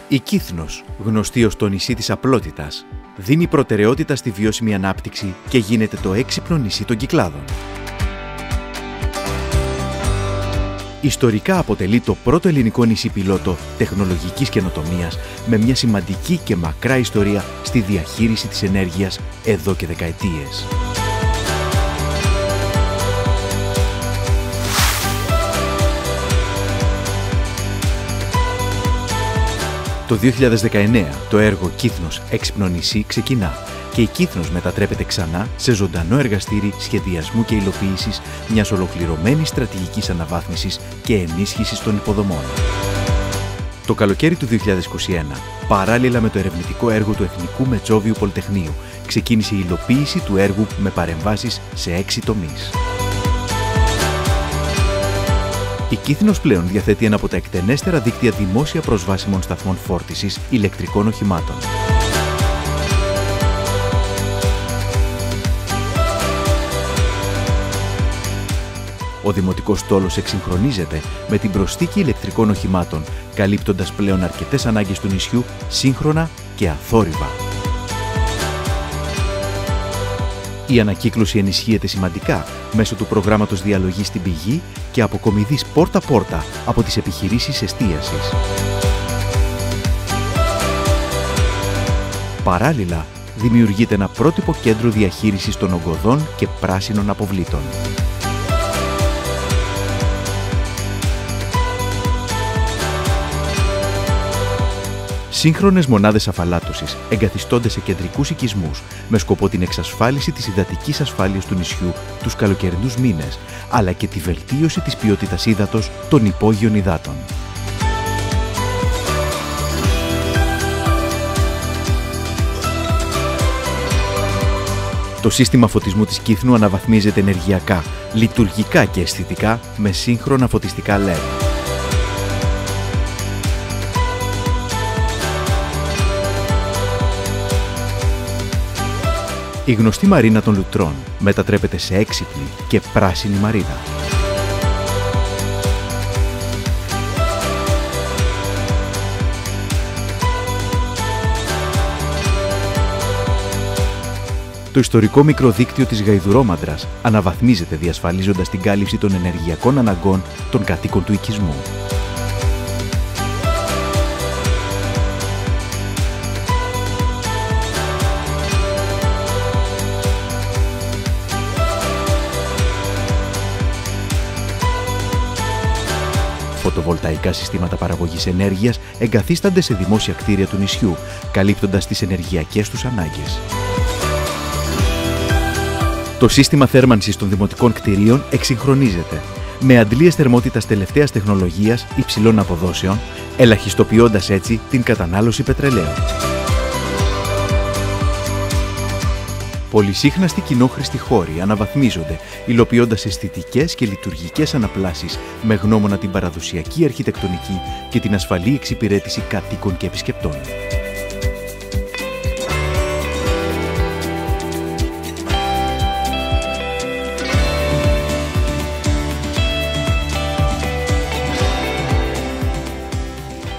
Η Κύθνος, γνωστή ως το νησί της απλότητας, δίνει προτεραιότητα στη βιώσιμη ανάπτυξη και γίνεται το έξυπνο νησί των Κυκλάδων. Ιστορικά αποτελεί το πρώτο ελληνικό νησί πιλότο τεχνολογικής καινοτομίας με μια σημαντική και μακρά ιστορία στη διαχείριση της ενέργειας εδώ και δεκαετίες. Το 2019 το έργο Κύθνος Έξυπνο νησί ξεκινά και η Κύθνος μετατρέπεται ξανά σε ζωντανό εργαστήρι σχεδιασμού και υλοποίησης μιας ολοκληρωμένης στρατηγικής αναβάθμισης και ενίσχυσης των υποδομών. Το καλοκαίρι του 2021, παράλληλα με το ερευνητικό έργο του Εθνικού Μετσόβιου Πολυτεχνείου, ξεκίνησε η υλοποίηση του έργου με παρεμβάσεις σε 6 τομείς. Η Κύθνος πλέον διαθέτει ένα από τα εκτενέστερα δίκτυα δημόσια προσβάσιμων σταθμών φόρτισης ηλεκτρικών οχημάτων. Ο δημοτικός στόλος εξυγχρονίζεται με την προσθήκη ηλεκτρικών οχημάτων, καλύπτοντας πλέον αρκετές ανάγκες του νησιού σύγχρονα και αθόρυβα. Η ανακύκλωση ενισχύεται σημαντικά μέσω του προγράμματος διαλογής στην πηγή και αποκομιδής πόρτα-πόρτα από τις επιχειρήσεις εστίασης. Παράλληλα, δημιουργείται ένα πρότυπο κέντρο διαχείρισης των ογκωδών και πράσινων αποβλήτων. Σύγχρονες μονάδες αφαλάτωσης εγκαθιστώνται σε κεντρικούς οικισμούς με σκοπό την εξασφάλιση της υδατικής ασφάλειας του νησιού τους καλοκαιρινούς μήνες, αλλά και τη βελτίωση της ποιότητας ύδατος των υπόγειων υδάτων. Το σύστημα φωτισμού της Κύθνου αναβαθμίζεται ενεργειακά, λειτουργικά και αισθητικά με σύγχρονα φωτιστικά LED. Η γνωστή μαρίνα των Λουτρών μετατρέπεται σε έξυπνη και πράσινη μαρίνα. Το ιστορικό μικροδίκτυο της Γαϊδουρόμαντρας αναβαθμίζεται διασφαλίζοντας την κάλυψη των ενεργειακών αναγκών των κατοίκων του οικισμού. Φωτοβολταϊκά συστήματα παραγωγής ενέργειας εγκαθίστανται σε δημόσια κτίρια του νησιού, καλύπτοντας τις ενεργειακές τους ανάγκες. Το σύστημα θέρμανσης των δημοτικών κτιρίων εξυγχρονίζεται, με αντλίες θερμότητας τελευταίας τεχνολογίας υψηλών αποδόσεων, ελαχιστοποιώντας έτσι την κατανάλωση πετρελαίου. Πολυσύχναστοι κοινόχρηστοι χώροι αναβαθμίζονται, υλοποιώντας αισθητικές και λειτουργικές αναπλάσεις με γνώμονα την παραδοσιακή αρχιτεκτονική και την ασφαλή εξυπηρέτηση κατοίκων και επισκεπτών.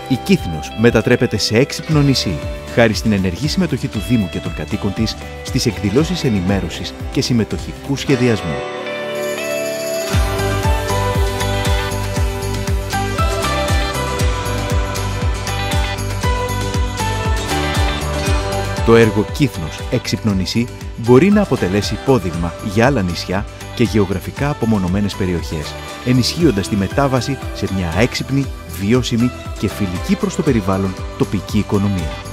Η Κύθνος μετατρέπεται σε έξυπνο νησί, χάρη στην ενεργή συμμετοχή του Δήμου και των κατοίκων της στις εκδηλώσεις ενημέρωσης και συμμετοχικού σχεδιασμού. Το έργο Κύθνος Έξυπνο νησί μπορεί να αποτελέσει υπόδειγμα για άλλα νησιά και γεωγραφικά απομονωμένες περιοχές, ενισχύοντας τη μετάβαση σε μια έξυπνη, βιώσιμη και φιλική προς το περιβάλλον τοπική οικονομία.